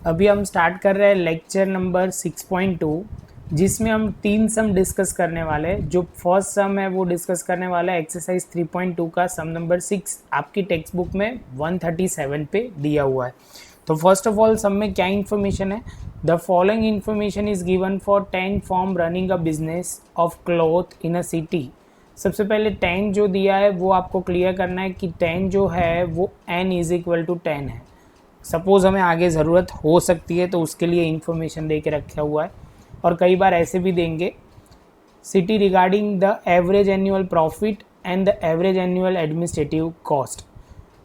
अभी हम स्टार्ट कर रहे हैं लेक्चर नंबर 6.2 जिसमें हम 3 सम डिस्कस करने वाले हैं। जो फर्स्ट सम है वो डिस्कस करने वाला है एक्सरसाइज 3.2 का सम नंबर 6 आपकी टेक्स्ट बुक में 137 पे दिया हुआ है। तो फर्स्ट ऑफ ऑल सम में क्या इन्फॉर्मेशन है? The following information is given for 10 form running a business of cloth in a city. सबसे पहले 10 जो दिया है वो आपको क्लियर करना है कि 10 जो है वो n इज इक्वल टू 10 है। सपोज़ हमें आगे ज़रूरत हो सकती है तो उसके लिए इन्फॉर्मेशन दे के रखा हुआ है। और कई बार ऐसे भी देंगे city regarding the average annual profit and the average annual administrative cost.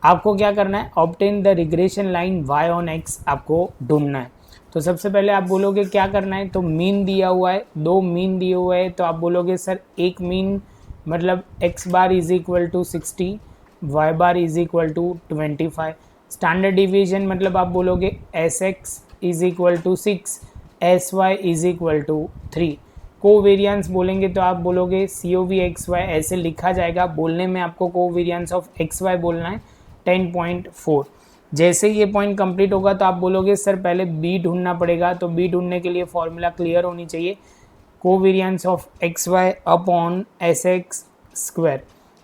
आपको क्या करना है? Obtain the regression line y on x आपको ढूंढना है। तो सबसे पहले आप बोलोगे क्या करना है, तो मीन दिया हुआ है, 2 मीन दिए हुए हैं, तो आप बोलोगे सर एक मीन मतलब x bar is equal to 60, y bar is equal to 25। Standard division मतलब आप बोलोगे Sx is equal to 6, Sy is equal to 3। Covariance बोलेंगे तो आप बोलोगे COVXY ऐसे लिखा जाएगा, बोलने में आपको कोवेरियंस ऑफ XY बोलना है 10.4। जैसे ये पॉइंट कंप्लीट होगा तो आप बोलोगे सर पहले B ढूंढना पड़ेगा। तो B ढूंढने के लिए फॉर्मूला क्लियर होनी चाहिए, covariance of XY upon Sx square.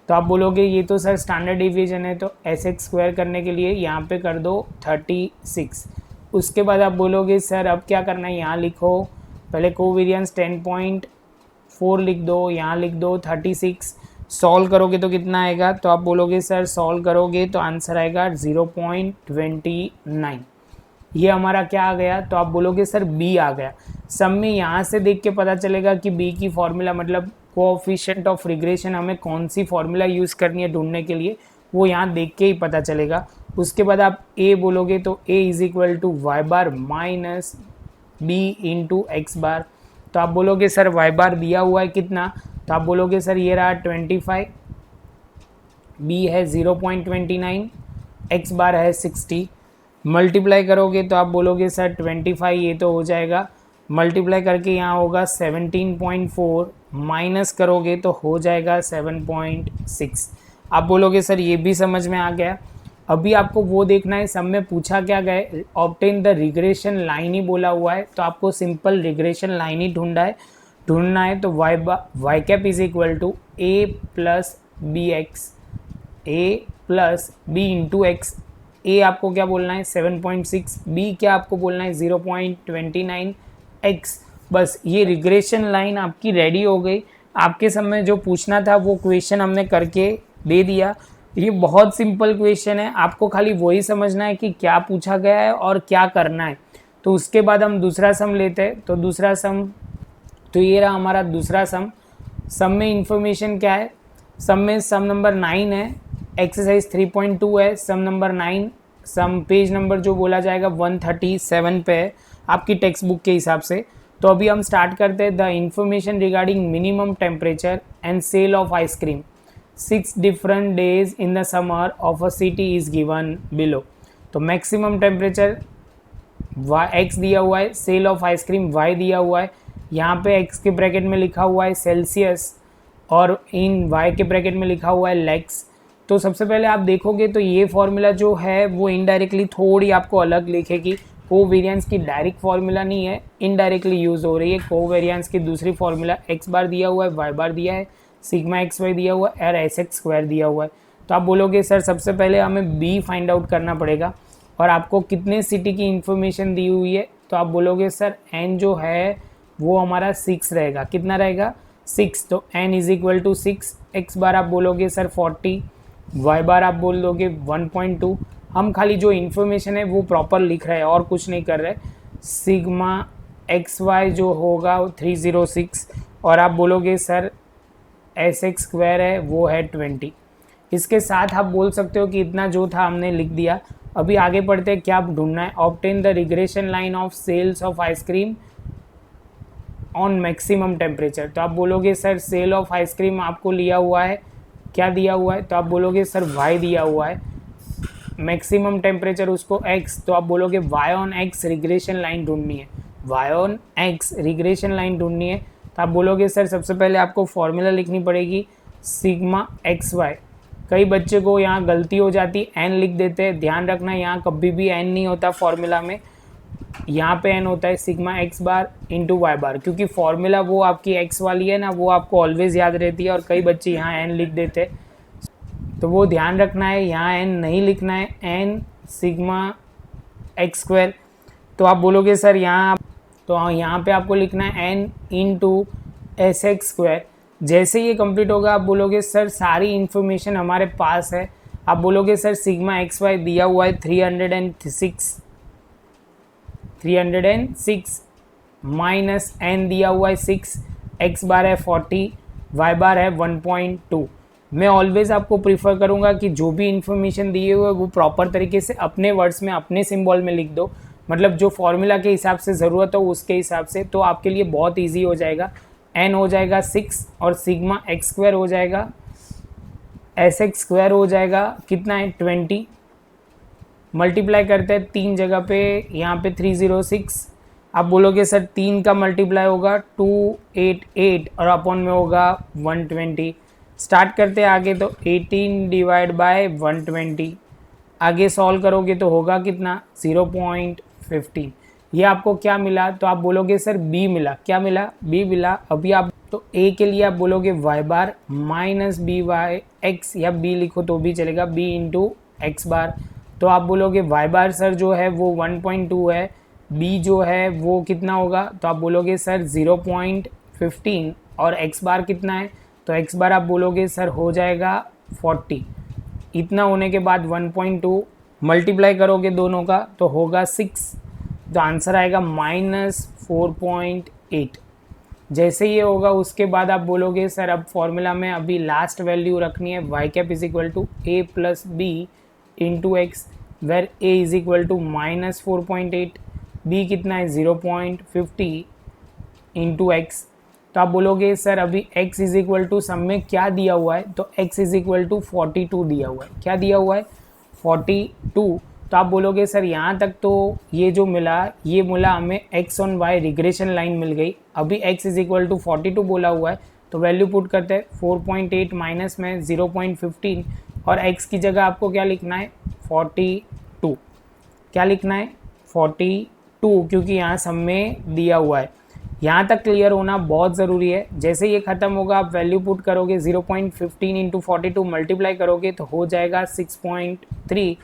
तो आप बोलोगे ये तो सर स्टैंडर्ड डिवीजन है, तो Sx स्क्वायर करने के लिए यहाँ पे कर दो 36। उसके बाद आप बोलोगे सर अब क्या करना है, यहाँ लिखो पहले कोवेरियंस 10.4 लिख दो, यहाँ लिख दो 36। सॉल्व करोगे तो कितना आएगा, तो आप बोलोगे सर सॉल्व करोगे तो आंसर आएगा 0.29। ये हमारा क्या आ गया, तो आप बोलोगे सर बी आ गया। सम में यहाँ से देख के पता चलेगा कि बी की फॉर्मूला मतलब कोएफिशिएंट ऑफ रिग्रेशन हमें कौन सी फॉर्मूला यूज़ करनी है ढूंढने के लिए, वो यहाँ देख के ही पता चलेगा। उसके बाद आप ए बोलोगे तो a is equal to y bar minus b into x bar. तो आप बोलोगे सर वाई बार दिया हुआ है कितना, तो आप बोलोगे सर ये रहा 25, बी है 0.29, एक्स बार है 60। मल्टीप्लाई करोगे तो आप बोलोगे सर 25, ये तो हो जाएगा, मल्टीप्लाई करके यहाँ होगा 17.4, माइनस करोगे तो हो जाएगा 7.6। आप बोलोगे सर ये भी समझ में आ गया। अभी आपको वो देखना है सब में पूछा क्या गया, ऑब्टेन द रिग्रेशन लाइन ही बोला हुआ है, तो आपको सिंपल रिग्रेशन लाइन ही ढूंढना है। तो y cap is equal to a plus b x, a plus b into x. A आपको क्या बोलना है 7.6, बी क्या आपको बोलना है 0.29, एक्स। बस ये रिग्रेशन लाइन आपकी रेडी हो गई। आपके समय जो पूछना था वो क्वेश्चन हमने करके दे दिया। ये बहुत सिंपल क्वेश्चन है, आपको खाली वही समझना है कि क्या पूछा गया है और क्या करना है। तो उसके बाद हम दूसरा सम लेते हैं। तो दूसरा सम, तो ये रहा हमारा दूसरा सम। सम में इंफॉर्मेशन क्या है, सम में सम नंबर 9 है, एक्सरसाइज 3.2 है, सम नंबर 9। सम पेज नंबर जो बोला जाएगा 137 पे है आपकी टेक्स्ट बुक के हिसाब से। तो अभी हम स्टार्ट करते हैं। The information regarding minimum temperature and sale of ice cream 6 different days in the summer of a city is given below। तो मैक्सिमम टेम्परेचर x दिया हुआ है, सेल ऑफ आइसक्रीम y दिया हुआ है। यहाँ पे x के ब्रैकेट में लिखा हुआ है सेल्सियस और इन y के ब्रैकेट में लिखा हुआ है लेक्स। तो सबसे पहले आप देखोगे तो ये फॉर्मूला जो है वो इनडायरेक्टली थोड़ी आपको अलग लिखेगी। कोवेरियंस की डायरेक्ट फार्मूला नहीं है, इनडायरेक्टली यूज़ हो रही है। कोवेरियंस की दूसरी फार्मूला x बार दिया हुआ है, y बार दिया है, सिग्मा एक्स वाई दिया हुआ है और Sx स्क्वायर दिया हुआ है। तो आप बोलोगे सर सबसे पहले हमें B फाइंड आउट करना पड़ेगा और आपको कितने सिटी की इन्फॉर्मेशन दी हुई है। तो आप बोलोगे सर n जो है वो हमारा 6 रहेगा। कितना रहेगा 6, तो n is equal to 6। X bar आप बोलोगे सर 40, y बार आप बोल दोगे 1.2। हम खाली जो इन्फॉर्मेशन है वो प्रॉपर लिख रहे हैं और कुछ नहीं कर रहे। सिग्मा एक्स वाई जो होगा 306 और आप बोलोगे सर Sx स्क्वायर है वो है 20। इसके साथ आप बोल सकते हो कि इतना जो था हमने लिख दिया। अभी आगे बढ़ते हैं, क्या ढूंढना है, obtain the regression line of sales of ice cream on maximum temperature. तो आप बोलोगे सर सेल ऑफ आइसक्रीम आपको लिया हुआ है, क्या दिया हुआ है, तो आप बोलोगे सर y दिया हुआ है, मैक्सिमम टेम्परेचर उसको x। तो आप बोलोगे y on x regression line ढूंढनी है, y on x regression line ढूंढनी है। तो आप बोलोगे सर सबसे पहले आपको फॉर्मूला लिखनी पड़ेगी सिग्मा एक्स वाई। कई बच्चे को यहाँ गलती हो जाती, n लिख देते हैं, ध्यान रखना यहाँ कभी भी n नहीं होता फॉर्मूला में। यहाँ पे n होता है sigma x bar into Y बार, क्योंकि फॉर्मूला वो आपकी x वाली है ना, वो आपको ऑलवेज याद रहती है और कई बच्चे यहाँ n लिख देते हैं, तो वो ध्यान रखना है, यहाँ n नहीं लिखना है, n सिग्मा एक्स स्क्वायर। तो आप बोलोगे सर यहाँ, तो यहाँ पे आपको लिखना है n into S x square. जैसे ये कंप्लीट होगा आप बोलोगे सर सारी इन्फॉर्मेशन हमारे पास है, आप बोलोगे सर सिग्मा एक्स वाई दिया हुआ है 306 माइनस n दिया हुआ है 6, x बार है 40, y बार है 1.2। मैं ऑलवेज आपको प्रीफर करूँगा कि जो भी इन्फॉर्मेशन दिए हुए वो प्रॉपर तरीके से अपने वर्ड्स में अपने सिंबल में लिख दो, मतलब जो फॉर्मूला के हिसाब से ज़रूरत हो उसके हिसाब से, तो आपके लिए बहुत ईजी हो जाएगा। n हो जाएगा 6 और सिग्मा एक्स स्क्वायर हो जाएगा एस एक्स स्क्वायर हो जाएगा कितना है 20, मल्टीप्लाई करते हैं 3 जगह पे, यहाँ पे 306। आप बोलोगे सर 3 का मल्टीप्लाई होगा 288 और अपॉन में होगा 120। स्टार्ट करते हैं आगे, तो 18 डिवाइड बाय 120, आगे सॉल्व करोगे तो होगा कितना 0.15। ये आपको क्या मिला, तो आप बोलोगे सर b मिला, क्या मिला b मिला। अभी आप तो a के लिए आप बोलोगे y बार माइनस बी वाई एक्स, या b लिखो तो भी चलेगा, b इंटू एक्स बार। तो आप बोलोगे y बार सर जो है वो 1.2 है, b जो है वो कितना होगा, तो आप बोलोगे सर 0.15 और x बार कितना है, तो x बार आप बोलोगे सर हो जाएगा 40। इतना होने के बाद 1.2 मल्टीप्लाई करोगे दोनों का तो होगा 6, तो आंसर आएगा -4.8। जैसे ये होगा उसके बाद आप बोलोगे सर अब फॉर्मूला में अभी लास्ट वैल्यू रखनी है y cap is equal to a plus b into x, where a is equal to -4.8, b कितना है 0.50 इंटू एक्स। तो आप बोलोगे सर अभी x इज इक्वल टू सब में क्या दिया हुआ है, तो x इज इक्वल टू 42 दिया हुआ है, क्या दिया हुआ है 42। तो आप बोलोगे सर यहाँ तक तो ये जो मिला ये मिला हमें x on y regression line मिल गई। अभी x इज इक्वल टू 42 बोला हुआ है, तो वैल्यू पुट करते हैं 4.8 माइनस में 0.15 और x की जगह आपको क्या लिखना है 42, क्या लिखना है 42, क्योंकि यहाँ सब में दिया हुआ है। यहाँ तक क्लियर होना बहुत ज़रूरी है। जैसे ये ख़त्म होगा आप वैल्यू पुट करोगे 0.15 इंटू 42 मल्टीप्लाई करोगे तो हो जाएगा 6.3,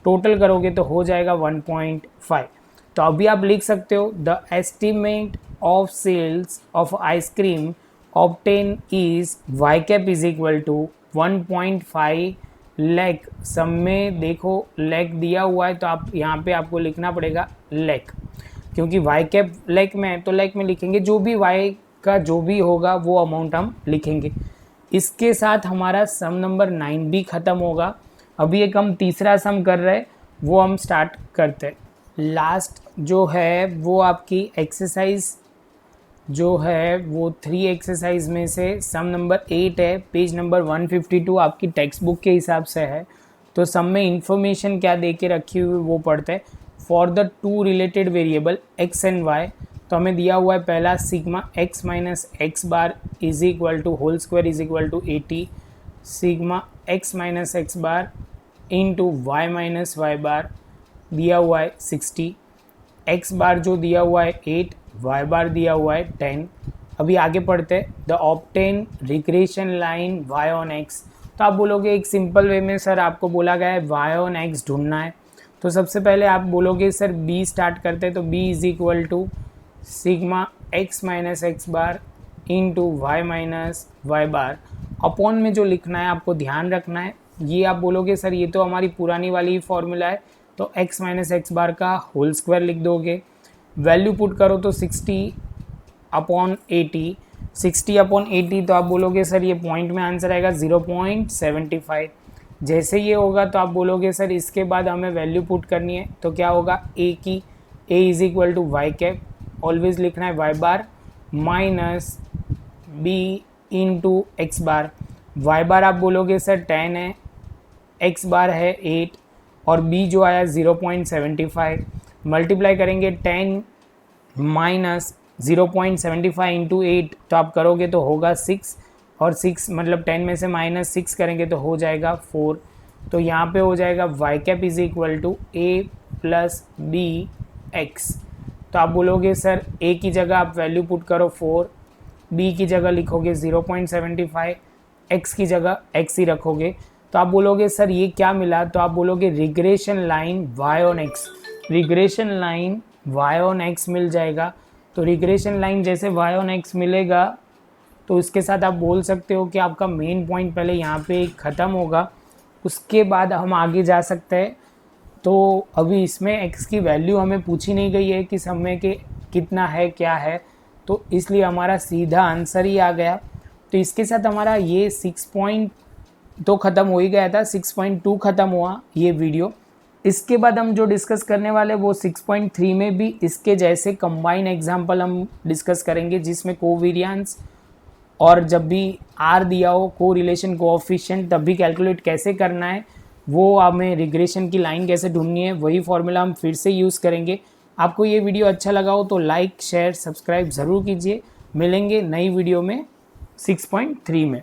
टोटल करोगे तो हो जाएगा 1.5। तो अभी आप लिख सकते हो the estimate of sales of ice cream obtain is y cap is equal to 1.5 lakh. सब में देखो लैख दिया हुआ है तो आप यहाँ पे आपको लिखना पड़ेगा लैख, क्योंकि वाई कैप लैख में है तो लैख में लिखेंगे, जो भी वाई का जो भी होगा वो अमाउंट हम लिखेंगे। इसके साथ हमारा सम नंबर 9 भी ख़त्म होगा। अभी एक हम तीसरा सम कर रहे हैं वो हम स्टार्ट करते हैं। लास्ट जो है वो आपकी एक्सरसाइज जो है वो 3 एक्सरसाइज में से सम नंबर 8 है, पेज नंबर 152 आपकी टेक्स्ट बुक के हिसाब से है। तो सम में इंफॉर्मेशन क्या दे के रखी हुई वो पढ़ते हैं। For the two related variable x and y, तो हमें दिया हुआ है पहला sigma x minus x bar is equal to whole square is equal to 80, sigma x minus x bar into y minus y bar दिया हुआ है 60, x बार जो दिया हुआ है 8, y बार दिया हुआ है 10। अभी आगे पढ़ते हैं the obtain regression line y on x। तो आप बोलोगे एक सिंपल वे में सर आपको बोला गया है y ऑन x ढूंढना है, तो सबसे पहले आप बोलोगे सर b स्टार्ट करते हैं, तो b is equal to sigma x minus x bar into y minus y bar. Upon में जो लिखना है आपको ध्यान रखना है, ये आप बोलोगे सर ये तो हमारी पुरानी वाली फॉर्मूला है, तो x माइनस एक्स बार का होल स्क्वायर लिख दोगे, वैल्यू पुट करो तो 60 अपॉन 80, 60 अपॉन 80, तो आप बोलोगे सर ये पॉइंट में आंसर आएगा 0.75। जैसे ये होगा तो आप बोलोगे सर इसके बाद हमें वैल्यू पुट करनी है, तो क्या होगा a की, a is equal to y cap, always लिखना है y bar minus b into x bar. Y bar आप बोलोगे सर 10 है, एक्स बार है 8 और b जो आया 0.75, मल्टीप्लाई करेंगे 10 माइनस 0.75 इंटू 8, तो आप करोगे तो होगा 6 और 6 मतलब 10 में से माइनस 6 करेंगे तो हो जाएगा 4। तो यहाँ पे हो जाएगा y cap is equal to a plus b x. तो आप बोलोगे सर ए की जगह आप वैल्यू पुट करो 4, बी की जगह लिखोगे 0.75, एक्स की जगह एक्स ही रखोगे। तो आप बोलोगे सर ये क्या मिला, तो आप बोलोगे regression line y on x, regression line y on x मिल जाएगा। तो रिग्रेशन लाइन जैसे y ऑन x मिलेगा तो इसके साथ आप बोल सकते हो कि आपका मेन पॉइंट पहले यहाँ पे ख़त्म होगा, उसके बाद हम आगे जा सकते हैं। तो अभी इसमें x की वैल्यू हमें पूछी नहीं गई है कि समय के कितना है क्या है, तो इसलिए हमारा सीधा आंसर ही आ गया। तो इसके साथ हमारा ये 6 पॉइंट तो ख़त्म हो ही गया था, 6.2 ख़त्म हुआ ये वीडियो। इसके बाद हम जो डिस्कस करने वाले वो 6.3 में भी इसके जैसे कंबाइन एग्जाम्पल हम डिस्कस करेंगे, जिसमें कोवेरिएंस और जब भी आर दिया हो को रिलेशन कोएफिशिएंट तब भी कैलकुलेट कैसे करना है, वो हमें रिग्रेशन की लाइन कैसे ढूंढनी है, वही फॉर्मूला हम फिर से यूज़ करेंगे। आपको ये वीडियो अच्छा लगा हो तो लाइक शेयर सब्सक्राइब ज़रूर कीजिए। मिलेंगे नई वीडियो में 6.3 में।